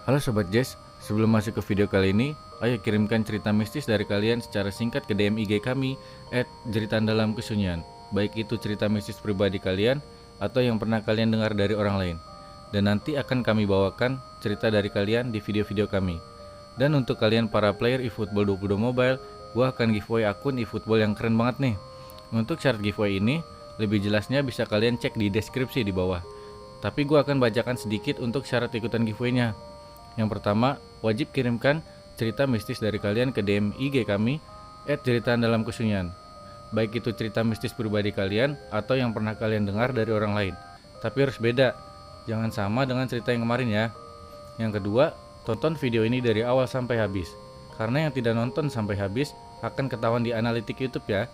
Halo Sobat Jazz, sebelum masuk ke video kali ini, ayo kirimkan cerita mistis dari kalian secara singkat ke DM IG kami @jeritandalamkesunyian. Baik itu cerita mistis pribadi kalian atau yang pernah kalian dengar dari orang lain. Dan nanti akan kami bawakan cerita dari kalian di video-video kami. Dan untuk kalian para player eFootball 22 Mobile, gua akan giveaway akun eFootball yang keren banget nih. Untuk syarat giveaway ini, lebih jelasnya bisa kalian cek di deskripsi di bawah. Tapi gua akan bacakan sedikit untuk syarat ikutan giveaway-nya. Yang pertama, wajib kirimkan cerita mistis dari kalian ke DM IG kami @jeritandalamkesunyian. Baik itu cerita mistis pribadi kalian atau yang pernah kalian dengar dari orang lain. Tapi harus beda, jangan sama dengan cerita yang kemarin ya. Yang kedua, tonton video ini dari awal sampai habis. Karena yang tidak nonton sampai habis akan ketahuan di analitik YouTube ya.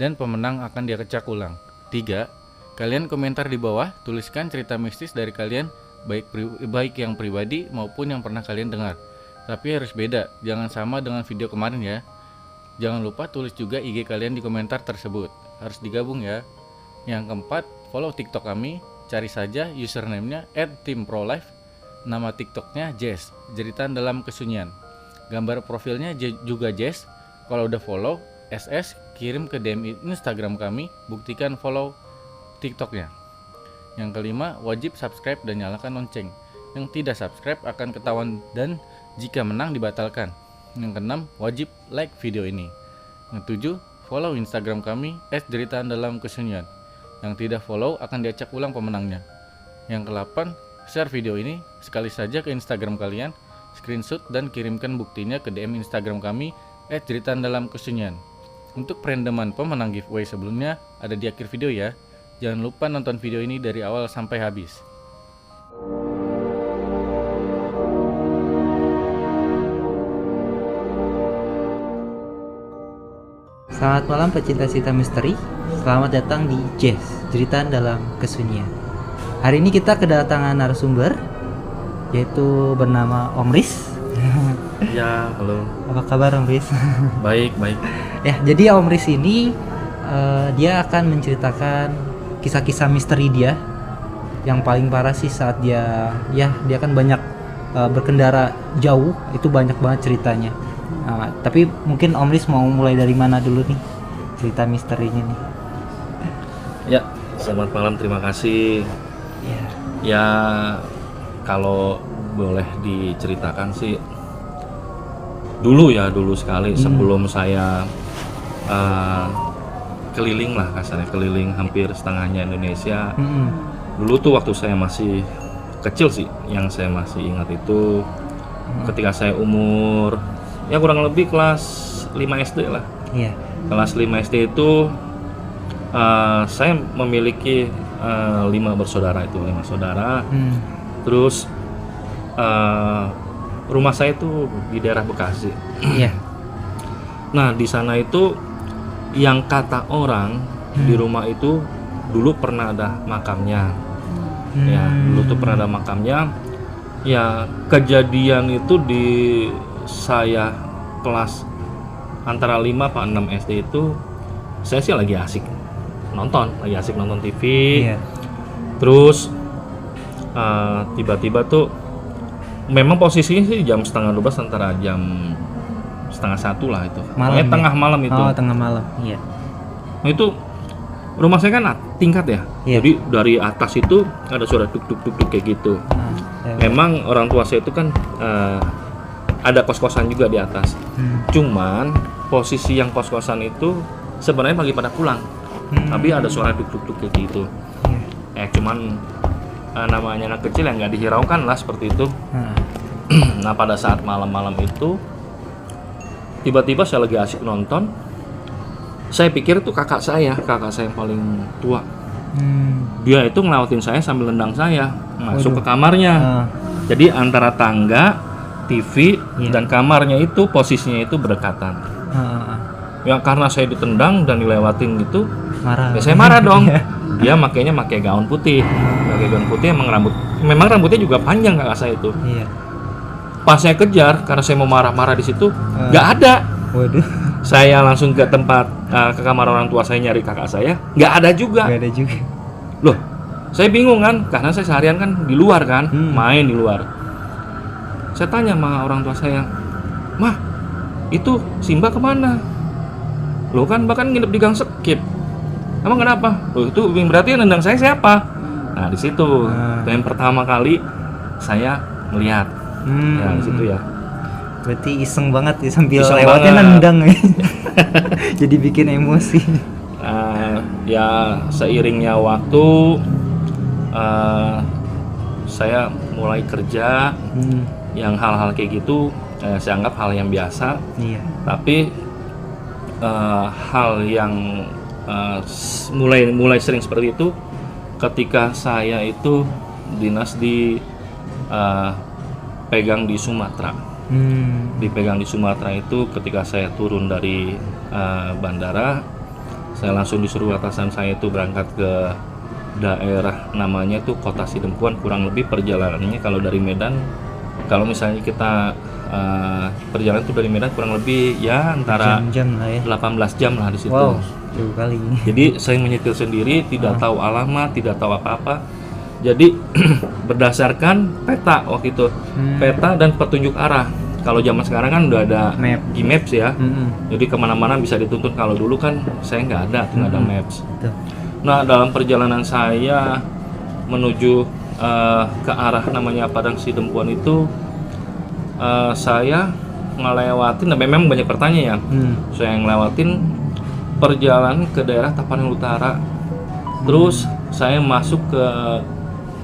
Dan pemenang akan diacak ulang. 3. Kalian komentar di bawah, tuliskan cerita mistis dari kalian baik yang pribadi maupun yang pernah kalian dengar. Tapi harus beda, jangan sama dengan video kemarin ya. Jangan lupa tulis juga IG kalian di komentar tersebut. Harus digabung ya. Yang keempat, follow TikTok kami, cari saja username-nya @teamprolife. Nama TikToknya Jazz, Jeritan Dalam Kesunyian. Gambar profilnya juga Jazz. Kalau udah follow, SS kirim ke DM Instagram kami, buktikan follow TikToknya. Yang kelima, wajib subscribe dan nyalakan lonceng. Yang tidak subscribe akan ketahuan dan jika menang dibatalkan. Yang keenam, wajib like video ini. Yang ketujuh, follow Instagram kami @jeritandalamkesunyian. Yang tidak follow akan diacak ulang pemenangnya. Yang kedelapan, share video ini sekali saja ke Instagram kalian, screenshot dan kirimkan buktinya ke DM Instagram kami @jeritandalamkesunyian. Untuk perendaman pemenang giveaway sebelumnya ada di akhir video ya. Jangan lupa nonton video ini dari awal sampai habis. Selamat malam pecinta cerita misteri. Selamat datang di Jazz, Jeritan Dalam Kesunyian. Hari ini kita kedatangan narasumber yaitu bernama Om Riz. Ya, halo. Apa kabar Om Riz? Baik. Ya, jadi Om Riz ini dia akan menceritakan kisah-kisah misteri dia. Yang paling parah sih saat dia kan banyak berkendara jauh, itu banyak banget ceritanya. Tapi mungkin Om Riz mau mulai dari mana dulu nih cerita misterinya nih? Ya, selamat malam, terima kasih. Ya, kalau boleh diceritakan sih dulu sekali sebelum saya keliling lah kasarnya, keliling hampir setengahnya Indonesia. Dulu tuh waktu saya masih kecil sih, yang saya masih ingat itu ketika saya umur ya kurang lebih kelas 5 SD lah. Kelas 5 SD itu saya memiliki 5 bersaudara, itu 5 saudara. Terus rumah saya itu di daerah Bekasi. Nah, di sana itu yang kata orang di rumah itu dulu pernah ada makamnya. Ya, dulu tuh pernah ada makamnya. Ya, kejadian itu di saya kelas antara 5 apa 6 SD itu saya sih lagi asik nonton TV. Terus tiba-tiba tuh memang posisinya sih jam setengah 12 antara jam setengah 1 lah itu. Malam, tengah malam itu. Oh, tengah malam. Iya. Nah, itu rumah saya kan tingkat ya. Jadi dari atas itu ada suara duk kayak gitu. Memang orang tua saya itu kan ada kos-kosan juga di atas. Cuman posisi yang kos-kosan itu sebenarnya pagi pada pulang. Tapi ada suara duk kayak gitu. Cuman namanya anak kecil yang nggak dihiraukan lah seperti itu. Nah, pada saat malam-malam itu tiba-tiba saya lagi asik nonton. Saya pikir itu kakak saya yang paling tua. Dia itu ngelawatin saya sambil nendang saya masuk ke kamarnya. Jadi antara tangga, TV dan kamarnya itu posisinya itu berdekatan. Ya karena saya ditendang dan dilewatin gitu, ya saya marah dong. Dia pakai gaun putih. Memang rambutnya juga panjang kakak saya itu. Pas saya kejar karena saya mau marah-marah di situ, nggak ada. Saya langsung ke tempat ke kamar orang tua saya nyari kakak saya, nggak ada juga. Loh, saya bingung kan, karena saya seharian kan di luar kan, main di luar. Saya tanya sama orang tua saya, "Mah, itu Simba kemana?" "Loh kan bahkan nginep di Gang Sekip." "Emang kenapa?" "Loh itu berarti yang nendang saya siapa?" Nah di situ itu yang pertama kali saya melihat. Ya di situ ya. Berarti iseng banget ya sambil Iseng lewatnya banget. nendang ya. Jadi bikin emosi. Ya seiringnya waktu saya mulai kerja, yang hal-hal kayak gitu saya anggap hal yang biasa. Iya. Tapi hal yang mulai sering seperti itu ketika saya itu dinas di pegang di Sumatera. Dipegang di Sumatera itu ketika saya turun dari bandara, saya langsung disuruh atasan saya itu berangkat ke daerah namanya itu Kota Sidempuan. Kurang lebih perjalanannya kalau dari Medan, kalau misalnya kita perjalanan itu dari Medan kurang lebih ya antara Jam-jam lah ya. 18 jam lah di situ. Wow, jauh kali. Jadi saya menyetir sendiri, tidak tahu alamat, tidak tahu apa-apa. Jadi berdasarkan peta waktu itu, peta dan petunjuk arah. Kalau zaman sekarang kan udah ada Map. Gmaps ya. Jadi kemana-mana bisa dituntun. Kalau dulu kan saya nggak ada, nggak ada Maps. Betul. Nah dalam perjalanan saya menuju ke arah namanya Padang Sidempuan itu, saya ngelewatin, nah memang banyak pertanyaan ya. Saya ngelewatin perjalanan ke daerah Tapanuli Utara. Terus saya masuk ke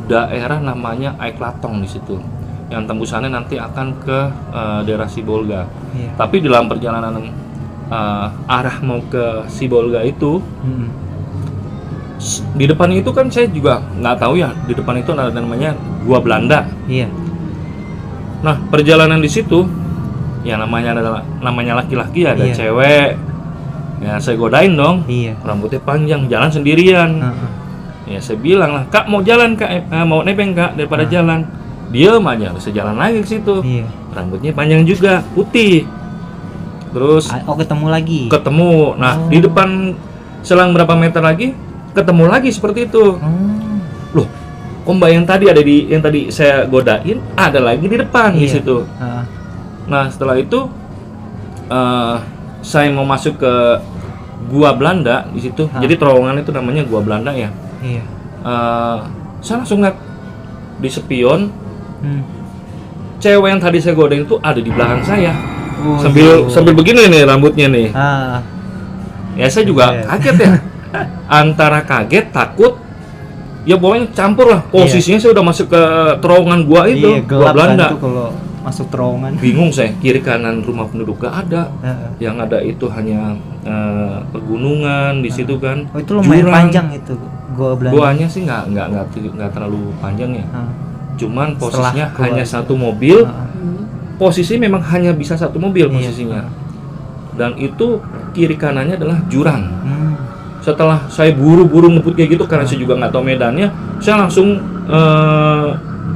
daerah namanya Aiklatong di situ. Yang tembusannya nanti akan ke daerah Sibolga. Iya. Tapi di dalam perjalanan arah mau ke Sibolga itu, di depan itu kan saya juga nggak tahu ya, di depan itu ada namanya Gua Belanda. Iya. Nah perjalanan di situ, ya namanya laki-laki ada Iya. cewek, ya saya godain dong. Iya. Rambutnya panjang, jalan sendirian. Ya saya bilang lah, "Kak mau jalan Kak, mau nebeng Kak daripada jalan." Diem aja, bisa jalan lagi ke situ. Iya. Rambutnya panjang juga, putih. Terus Oh, ketemu lagi. ketemu. Nah di depan selang berapa meter lagi ketemu lagi seperti itu. Loh, kok mbak yang tadi ada di yang tadi saya godain ada lagi di depan di Iya. situ. Nah setelah itu saya mau masuk ke Gua Belanda di situ. Jadi terowongan itu namanya Gua Belanda ya. Iya. Saya langsung lihat di spion, cewek yang tadi saya godain itu ada di belakang saya. Oh, sambil begini nih rambutnya nih. Ya saya juga Iya. kaget ya. Antara kaget, takut, ya pokoknya campur lah. Posisinya saya udah masuk ke terowongan gua itu, Iya, Gua gelap Belanda. kan tuh kalau masuk terowongan. Bingung saya, kiri kanan rumah penduduk gak ada. Yang ada itu hanya pegunungan di situ kan. Oh, itu lumayan jurang. panjang itu Gua Belanda. Guanya sih nggak terlalu panjang ya. Cuman posisinya Setelah hanya keluar. satu mobil. Posisi memang hanya bisa satu mobil posisinya. Dan itu kiri kanannya adalah jurang. Setelah saya buru-buru ngebut kayak gitu karena saya juga nggak tahu medannya, saya langsung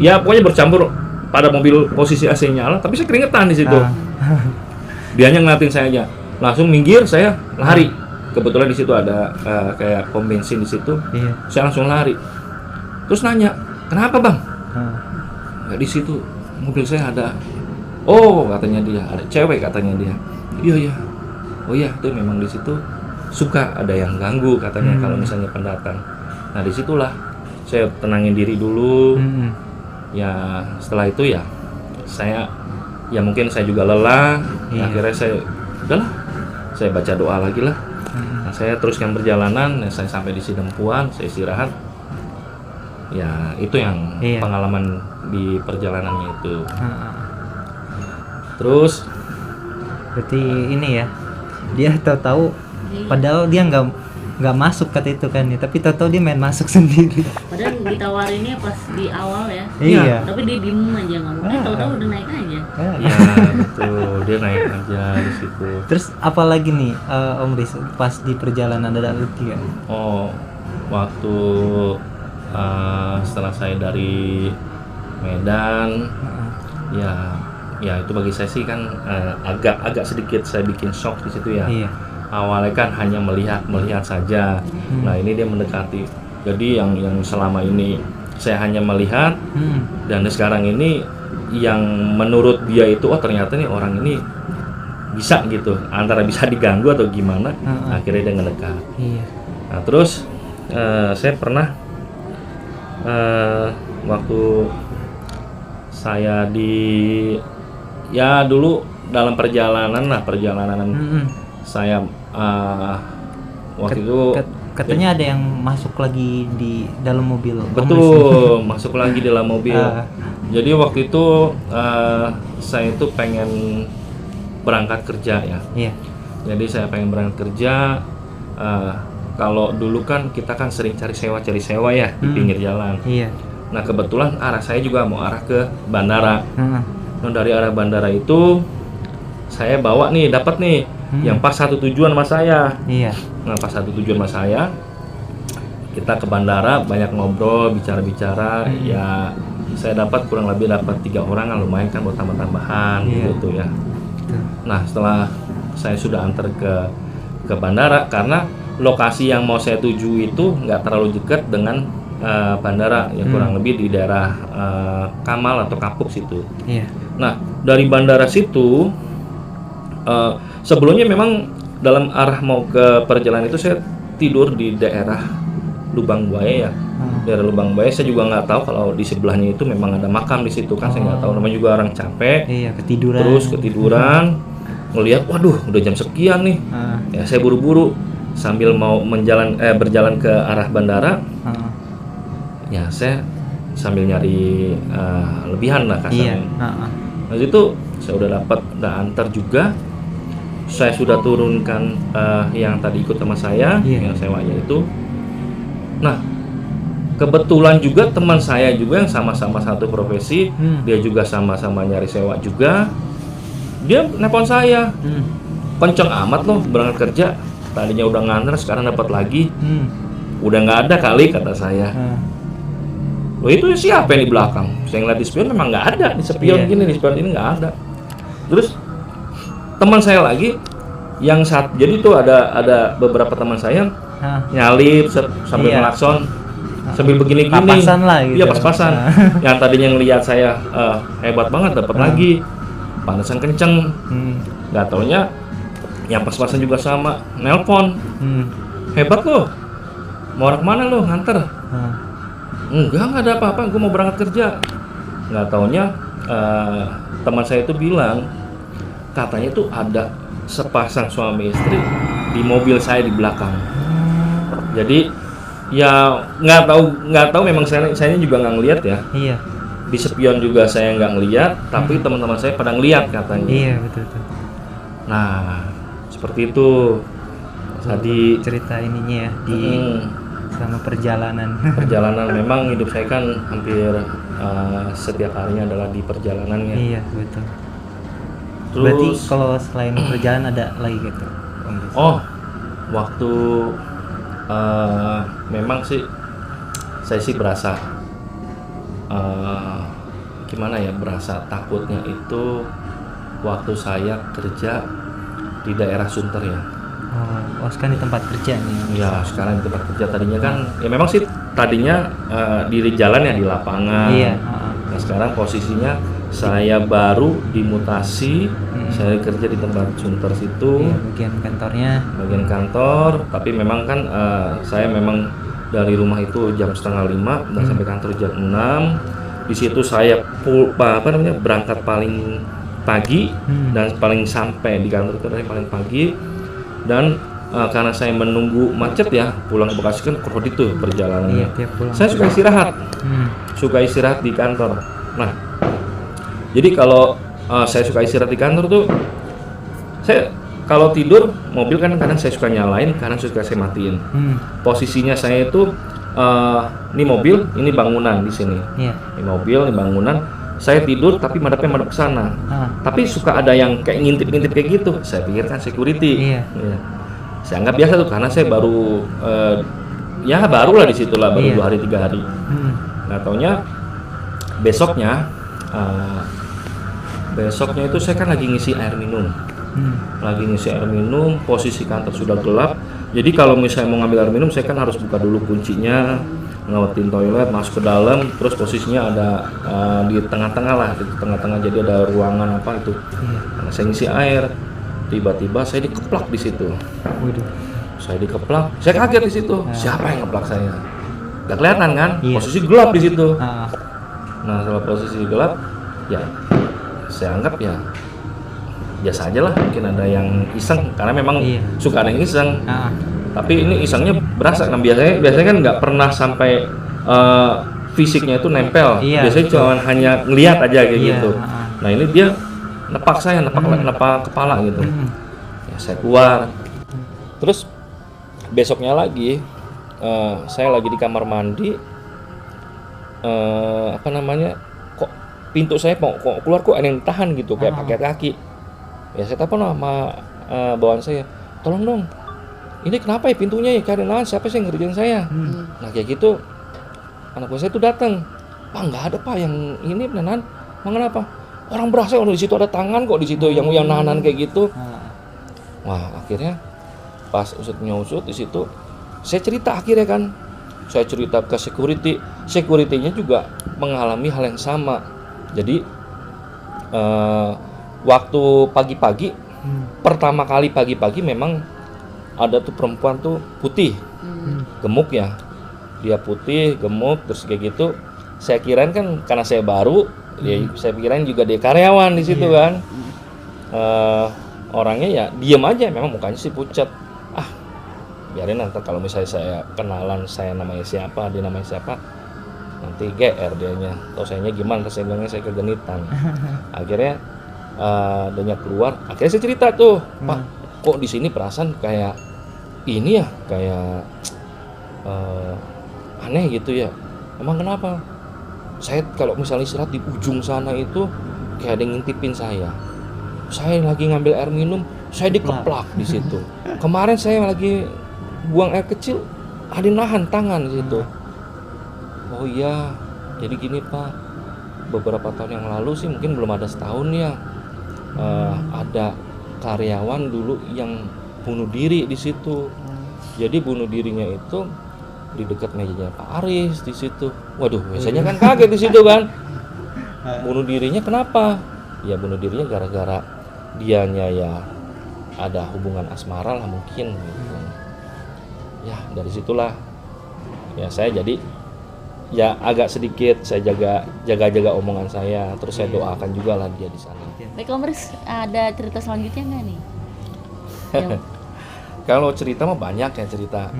ya pokoknya bercampur pada mobil posisi AC nyala, tapi saya keringetan di situ. Dianya ngeliatin saya aja, langsung minggir, saya lari. Kebetulan di situ ada kayak pom bensin di situ, saya langsung lari. Terus nanya, "Kenapa bang?" Ya, di situ mobil saya ada. Oh katanya dia, ada cewek katanya dia. Iya. Oh iya, itu memang di situ suka ada yang ganggu katanya kalau misalnya pendatang. Nah disitulah saya tenangin diri dulu. Ya setelah itu ya saya mungkin saya juga lelah. Akhirnya saya udahlah, saya baca doa lagi lah. Nah, saya teruskan perjalanan. Saya sampai di Sidempuan, saya istirahat. Ya itu yang pengalaman di perjalanannya itu. Terus berarti ini ya, dia tahu-tahu padahal dia nggak masuk kata itu kan ya, tapi tahu-tahu dia main masuk sendiri. Padahal ditawarinnya pas di awal ya. Iya. Tapi dia diem aja nggak mau. Tahu-tahu udah naik aja. ya betul, dia naik aja di situ. Terus apalagi nih Om Riz pas di perjalanan ada lagi kan? Oh, waktu setelah saya dari Medan, ya itu bagi saya sih kan agak sedikit saya bikin shock di situ ya. Iya. Awalnya kan hanya melihat saja. Nah ini dia mendekati. Jadi yang selama ini saya hanya melihat dan sekarang ini yang menurut dia itu oh ternyata nih orang ini bisa gitu, antara bisa diganggu atau gimana, akhirnya dia ngedekat. Iya. Nah terus saya pernah waktu saya ya dulu dalam perjalanan saya waktu itu katanya ada yang masuk lagi di dalam mobil. betul masuk lagi di dalam mobil. Jadi waktu itu saya itu pengen berangkat kerja ya. Iya. Jadi saya pengen berangkat kerja. Kalau dulu kan kita kan sering cari sewa ya di pinggir jalan. Iya. Nah kebetulan arah saya juga mau arah ke bandara. Nah dari arah bandara itu saya bawa nih, dapat nih yang pas satu tujuan sama saya. Iya. Nah pas satu tujuan sama saya, kita ke bandara banyak ngobrol, bicara-bicara. Ya saya dapat kurang lebih dapat 3 orang, lumayan kan buat tambah-tambahan gitu ya. Nah setelah saya sudah antar ke bandara, karena lokasi yang mau saya tuju itu nggak terlalu dekat dengan bandara, yang kurang lebih di daerah Kamal atau Kapuk situ. Iya. Nah dari bandara situ sebelumnya memang dalam arah mau ke perjalanan itu saya tidur di daerah Lubang Buaya ya. Daerah Lubang Buaya saya juga nggak tahu kalau di sebelahnya itu memang ada makam di situ kan. Saya nggak tahu, namanya juga orang capek. Iya, ketiduran. Terus ketiduran, ngelihat waduh udah jam sekian nih. Ya saya buru-buru sambil mau berjalan ke arah bandara. Ya saya sambil nyari lebihan lah kasarnya. Nah itu saya udah antar juga. Saya sudah turunkan yang tadi ikut sama saya, yang sewanya itu. Nah kebetulan juga teman saya juga yang sama-sama satu profesi, dia juga sama-sama nyari sewa juga. Dia nelpon saya, kenceng amat loh berangkat kerja. Tadinya udah nganter, sekarang dapat lagi. Udah nggak ada kali, kata saya. Loh itu siapa yang di belakang? Saya ngeliat di spion memang nggak ada, di spion gini, di spion ini nggak ada. Terus teman saya lagi yang jadi tuh ada beberapa teman saya nyalip sambil melakson sambil begini-gini. Pas-pasan lah gitu. Iya pas-pasan. Yang tadinya ngelihat saya hebat banget dapat lagi, panasan kenceng. Nggak taunya yang pas-pasan juga sama nelpon. Hebat loh. Mau arah kemana lo nganter? Enggak ada apa-apa, gue mau berangkat kerja. Nggak taunya teman saya itu bilang katanya tuh ada sepasang suami istri di mobil saya di belakang. Jadi ya nggak tahu memang saya juga nggak ngelihat ya. Iya. Di spion juga saya nggak ngelihat, tapi teman-teman saya pada ngelihat katanya. Iya betul. Nah seperti itu tadi cerita ininya ya di selama perjalanan. Perjalanan memang hidup saya kan hampir setiap harinya adalah di perjalanannya. Iya betul. Terus, berarti kalau selain perjalanan ada lagi gitu? Oh, waktu memang sih saya sih berasa gimana ya, berasa takutnya itu waktu saya kerja di daerah Sunter ya. Oh sekarang di tempat kerja nih? Ya sekarang di tempat kerja, tadinya kan ya memang sih tadinya di jalan ya di lapangan. Iya. Nah sekarang posisinya saya baru dimutasi, saya kerja di tempat Sunter situ. Iya, bagian kantornya. Bagian kantor, tapi memang kan saya memang dari rumah itu jam 4:30 dan sampai kantor jam 6. Di situ saya berangkat paling pagi dan paling sampai di kantor itu paling pagi. Dan karena saya menunggu macet ya, pulang ke Bekasi kan krodit tuh perjalanannya. Iya, saya suka istirahat, suka istirahat di kantor. Nah, jadi kalau saya suka istirahat di kantor tuh, saya kalau tidur mobil kan kadang saya suka nyalain, kadang suka saya matiin. Posisinya saya itu ini mobil, ini bangunan di sini. Ini mobil, ini bangunan. Saya tidur tapi madep ke sana. Tapi suka ada yang kayak ngintip-ngintip kayak gitu. Saya pikir kan security. Iya. Saya anggap biasa tuh karena saya baru barulah di situ lah, baru 2 hari 3 hari. Nah, taunya besoknya itu saya kan lagi ngisi air minum. Posisi kantor sudah gelap. Jadi kalau misalnya mau ngambil air minum, saya kan harus buka dulu kuncinya. ngelewatin toilet, masuk ke dalam, terus posisinya ada di tengah-tengah lah, di tengah-tengah, jadi ada ruangan apa itu. Karena saya ngisi air, tiba-tiba saya dikeplak di situ. Waduh. Saya dikeplak, saya kaget di situ. Siapa yang ngeplak saya? Gak kelihatan kan? Iya. Posisi gelap di situ. Ah, Nah, setelah posisi gelap, ya saya anggap ya biasa aja lah. Mungkin ada yang iseng, karena memang Iya. suka ada yang iseng. ah, Tapi ini isengnya berasa. Nah, biasanya kan nggak pernah sampai fisiknya itu nempel. Iya, Biasanya cuma hanya ngelihat aja kayak Iya, gitu. Nah, ini dia nepak saya, nepak kepala gitu. Ya, saya keluar. Terus besoknya lagi saya lagi di kamar mandi, kok pintu saya kok keluar, kok ada yang tahan gitu, kayak pakai kaki. Ya saya telepon sama bawahan saya, tolong dong, ini kenapa ya pintunya ya, karena siapa sih yang ngerjain saya. Nah kayak gitu anak buah saya tuh datang, Pak nggak ada Pak yang ini nahan, kenapa? Orang berasa di situ ada tangan kok di situ yang nahan kayak gitu. Wah akhirnya pas usut di situ saya cerita akhirnya kan, saya cerita ke security-nya juga mengalami hal yang sama. Jadi waktu pagi-pagi, pertama kali pagi-pagi memang ada tuh perempuan tuh putih, gemuk ya, dia putih gemuk terus kayak gitu. Saya kirain kan karena saya baru, ya saya kirain juga dia karyawan di situ kan. Orangnya ya diem aja, memang mukanya sih pucat. Biarin nanti kalau misalnya saya kenalan, saya namanya siapa, dia namanya siapa, nanti GR dianya, atau sayanya gimana, saya bilangnya saya kegenitan. Akhirnya dianya keluar, akhirnya saya cerita tuh, Pak, kok di sini perasaan kayak ini ya, kayak aneh gitu ya. Emang kenapa? Saya kalau misalnya istirahat di ujung sana itu kayak ada yang ngintipin saya. Saya lagi ngambil air minum, saya dikeplak di situ. Kemarin saya lagi buang air kecil, ada yang nahan tangan di situ. Oh iya, jadi gini Pak, beberapa tahun yang lalu sih, mungkin belum ada setahun ya, ada karyawan dulu yang bunuh diri di situ. Jadi bunuh dirinya itu di dekat mejanya Pak Aris di situ. Waduh, biasanya kan kaget di situ kan. Bunuh dirinya kenapa? Ya bunuh dirinya gara-gara dianya ya ada hubungan asmara lah mungkin gitu. Ya dari situlah ya saya jadi ya agak sedikit saya jaga omongan saya, terus saya doakan juga lah dia di sana. Baik Om Riz, ada cerita selanjutnya nggak nih? Kalau cerita mah banyak ya cerita.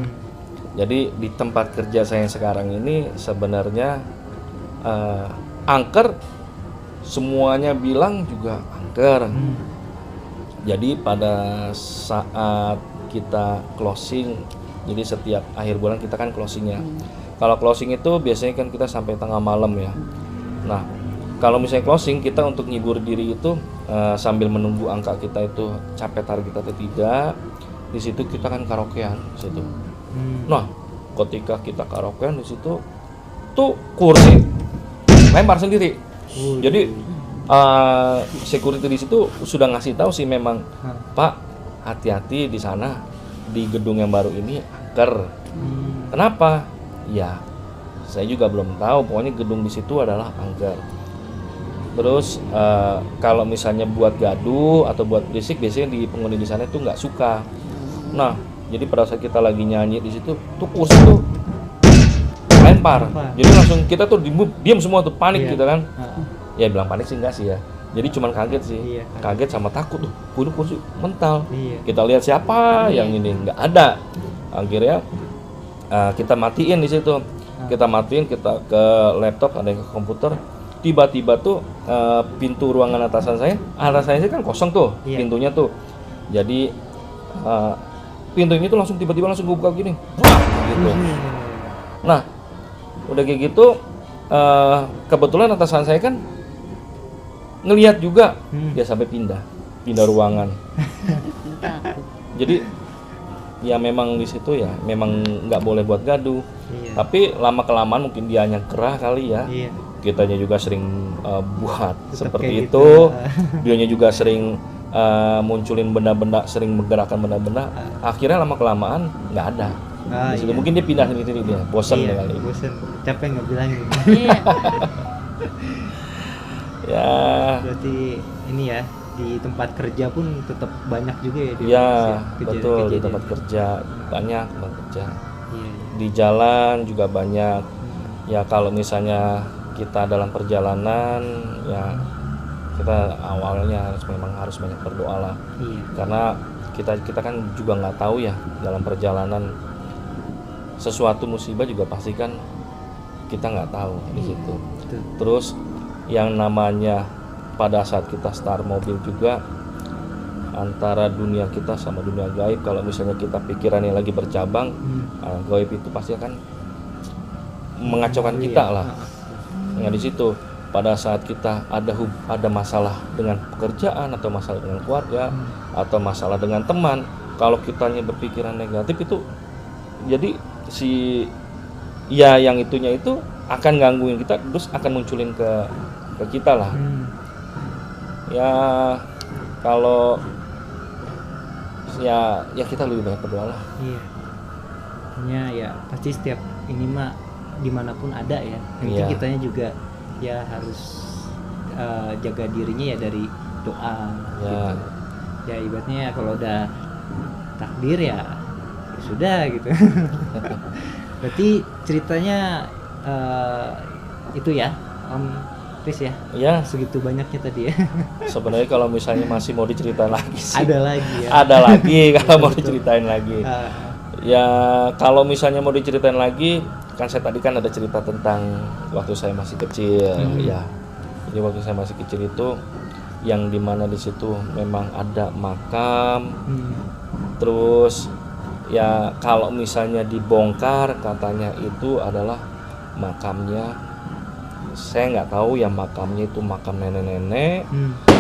Jadi di tempat kerja saya sekarang ini sebenarnya angker, semuanya bilang juga angker. Jadi pada saat kita closing, jadi setiap akhir bulan kita kan closingnya. Kalau closing itu biasanya kan kita sampai tengah malam ya. Nah, kalau misalnya closing kita untuk ngibur diri itu sambil menunggu angka kita itu capai target atau tidak, di situ kita kan karaokean di situ. Nah, ketika kita karaokean di situ tuh kursi lempar sendiri. Jadi security di situ sudah ngasih tahu sih memang, Pak hati-hati di sana di gedung yang baru ini angker. Kenapa? Ya, saya juga belum tahu. Pokoknya gedung di situ adalah angker. Terus kalau misalnya buat gaduh atau buat berisik, biasanya di penghuni di sana itu nggak suka. Nah, jadi pada saat kita lagi nyanyi di situ, tuh kursi tuh lempar. Jadi langsung kita tuh diam semua tuh, panik gitu kan. Ya bilang panik sih enggak sih ya. Jadi cuman kaget sih. Kaget sama takut tuh. Kursi mental. Kita lihat siapa yang ini, nggak ada. Akhirnya kita matiin di situ. Kita matiin, kita ke laptop, ada yang ke komputer. Tiba-tiba tuh pintu ruangan atas saya kan kosong tuh, pintunya tuh. Jadi pintu ini tuh langsung tiba-tiba langsung gue buka gini, gitu. Nah, udah kayak gitu, kebetulan atasan saya kan ngelihat juga, dia sampai pindah ruangan. Jadi ya memang di situ ya memang nggak boleh buat gaduh. Tapi lama kelamaan mungkin dianya gerah kali ya. Kitanya juga sering buat seperti itu. Dianya juga sering munculin benda-benda, sering menggerakkan benda-benda. Akhirnya lama kelamaan nggak ada. Ah, Di situ iya. mungkin dia pindah sendiri dia, bosan Iya, kali. bosen, capek nggak bilangin. Iya. Ya, Berarti ini ya, di tempat kerja pun tetap banyak juga ya di ya Indonesia, betul di kejadian-kejadian. tempat kerja banyak tempat kerja. Iya, iya. Di jalan juga banyak. Hmm. Ya kalau misalnya kita dalam perjalanan, ya kita awalnya harus banyak berdoa lah. Iya. Karena kita kan juga nggak tahu ya dalam perjalanan sesuatu musibah juga pasti kan kita nggak tahu di situ. Betul. Terus yang namanya pada saat kita start mobil juga antara dunia kita sama dunia gaib, kalau misalnya kita pikirannya lagi bercabang, gaib itu pasti akan mengacaukan kita lah. Nah di situ pada saat kita ada masalah dengan pekerjaan atau masalah dengan keluarga atau masalah dengan teman, kalau kitanya berpikiran negatif itu jadi si ya yang itunya itu akan gangguin kita, terus akan munculin ke kita lah. Ya kalau ya kita lebih banyak berdoa lah. Iya. Hanya ya pasti setiap ini mah dimanapun ada ya. Yang penting Iya. kitanya juga ya harus jaga dirinya ya dari doa. Ya. Gitu. Ya ibaratnya ya kalau udah takdir ya sudah gitu. Berarti ceritanya itu ya Om Chris ya. Ya Segitu banyaknya tadi ya. sebenarnya kalau misalnya masih mau diceritain lagi sih Ada lagi ya. ada lagi kalau mau diceritain lagi. Ah, Ya kalau misalnya mau diceritain lagi, kan saya tadi kan ada cerita tentang waktu saya masih kecil. Ya jadi waktu saya masih kecil itu yang dimana di situ memang ada makam. Terus ya kalau misalnya dibongkar katanya itu adalah makamnya, saya nggak tahu ya makamnya itu makam nenek-nenek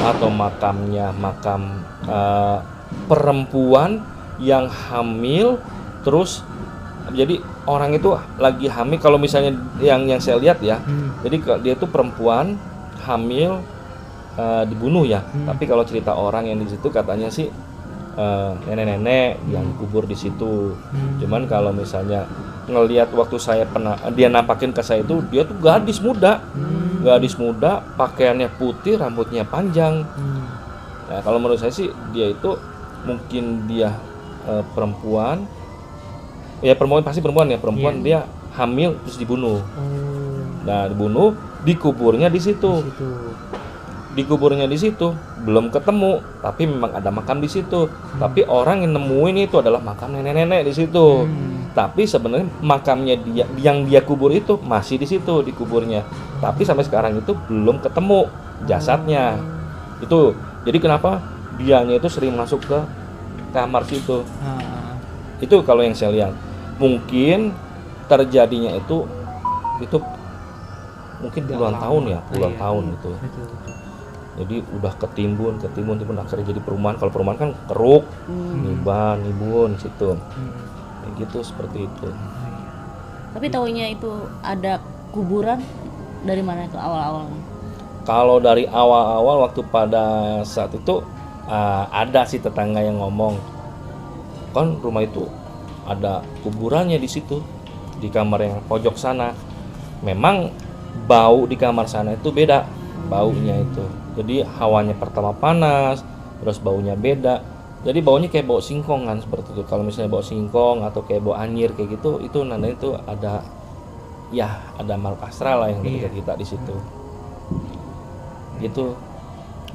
atau makam perempuan yang hamil. Terus jadi orang itu lagi hamil, kalau misalnya yang saya lihat ya, jadi dia itu perempuan hamil dibunuh ya. Tapi kalau cerita orang yang di situ katanya sih nenek-nenek yang kubur di situ. Cuman kalau misalnya ngelihat waktu saya dia nampakin ke saya itu, dia tuh gadis muda, pakaiannya putih, rambutnya panjang. Nah, kalau menurut saya sih dia itu mungkin dia perempuan. Ya pasti perempuan ya, dia hamil terus dibunuh. Nah dibunuh, dikuburnya di situ. Dikuburnya di situ belum ketemu, tapi memang ada makam di situ. Tapi orang yang nemuin itu adalah makam nenek-nenek di situ. Tapi sebenarnya makamnya dia kubur itu masih di situ dikuburnya. Tapi sampai sekarang itu belum ketemu jasadnya. Itu jadi kenapa dianya itu sering masuk ke kamar situ. Itu kalau yang saya lihat. Mungkin terjadinya itu mungkin puluhan tahun ya, puluhan tahun itu. Jadi udah ketimbun akhirnya jadi perumahan. Kalau perumahan kan keruk, nibun situ. Kayak gitu seperti itu. Tapi taunya itu ada kuburan dari mana itu awal-awalnya? Kalau dari awal-awal waktu pada saat itu ada sih tetangga yang ngomong, kan rumah itu ada kuburannya di situ, di kamar yang pojok sana. Memang bau di kamar sana itu beda, baunya itu. Jadi hawanya pertama panas, terus baunya beda. Jadi baunya kayak bau singkong kan seperti itu. Kalau misalnya bau singkong atau kayak bau anyir kayak gitu, itu nandanya itu ada makhluk astral lah yang dekat kita di situ. Gitu.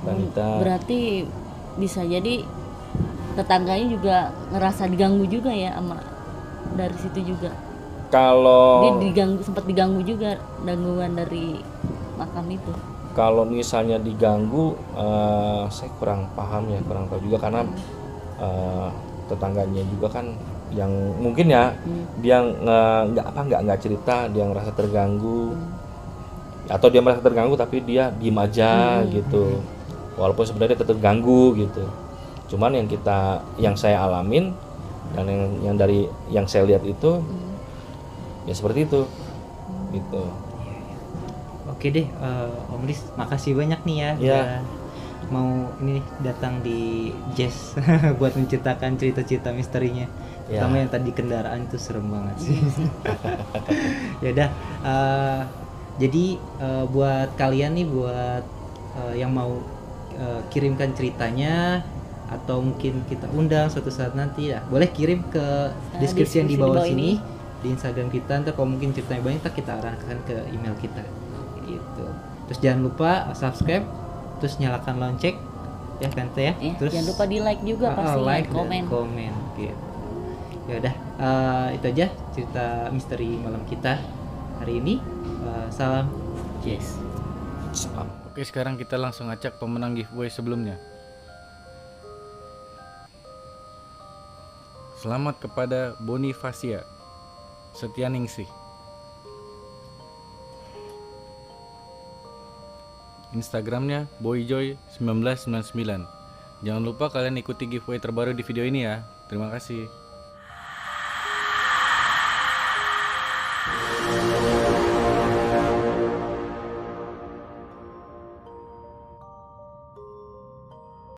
Dan kita Berarti bisa jadi tetangganya juga ngerasa diganggu juga ya sama dari situ juga. kalau Dia sempat diganggu juga, gangguan dari makam itu. Kalau misalnya diganggu, saya kurang paham ya, kurang tahu juga karena tetangganya juga kan yang mungkin ya dia nggak cerita dia ngerasa terganggu atau dia merasa terganggu tapi dia diem aja gitu, walaupun sebenarnya tetap terganggu gitu. Cuman yang saya alamin dan yang saya lihat itu ya seperti itu gitu. Oke deh, Om Riz, makasih banyak nih ya, Ya. udah mau ini datang di Jazz buat menceritakan cerita-cerita misterinya. Terutama yang tadi kendaraan itu serem banget sih. Ya udah, jadi buat kalian nih, buat yang mau kirimkan ceritanya atau mungkin kita undang suatu saat nanti ya, boleh kirim ke deskripsi yang di bawah sini di Instagram kita. Ntar kalau mungkin ceritanya banyak, ntar kita arahkan ke email kita gitu. Terus jangan lupa subscribe, terus nyalakan lonceng ya kan Teh ya. Terus jangan lupa di like juga pasti, like komen. dan komen gitu. Ya udah, itu aja cerita misteri malam kita hari ini. Salam. Yes. Oke, sekarang kita langsung acak pemenang giveaway sebelumnya. Selamat kepada Bonifacia Setianingsih. Instagramnya boyjoy1999. Jangan lupa kalian ikuti giveaway terbaru di video ini ya. Terima kasih.